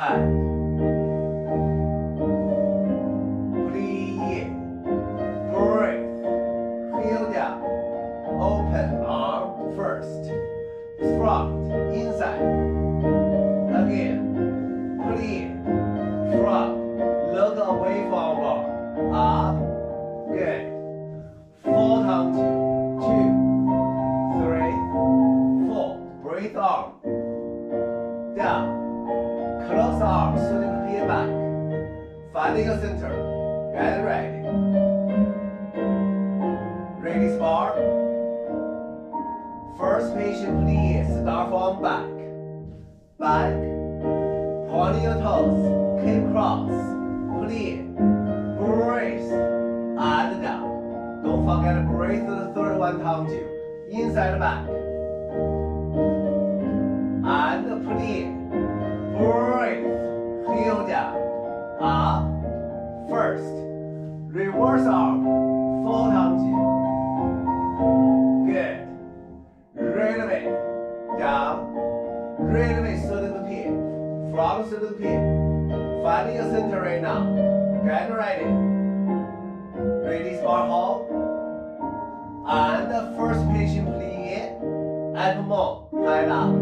hand. Plie. Breathe. Heel down. Open arm first. Front, inside. Again. Plie. Front. Look away from bar. Up. Good. 4 times 2. 3. 4. Breathe arm. Down. Close arm, shooting the feet back. Finding your center. Get ready. Release bar. First patient, please start from back. Back. Pointing your toes. Keep cross. Please. Breathe. And down. Don't forget to breathe the third one time too. Inside the back. And please. Breathe. Heel down. Up. First. Reverse arm. 4 times two. Good. Relevate. Down. Relevate through the pit. Front through the pit. Finding your center right now. Get ready. Release bar hold. And the first patient please. And more. High up.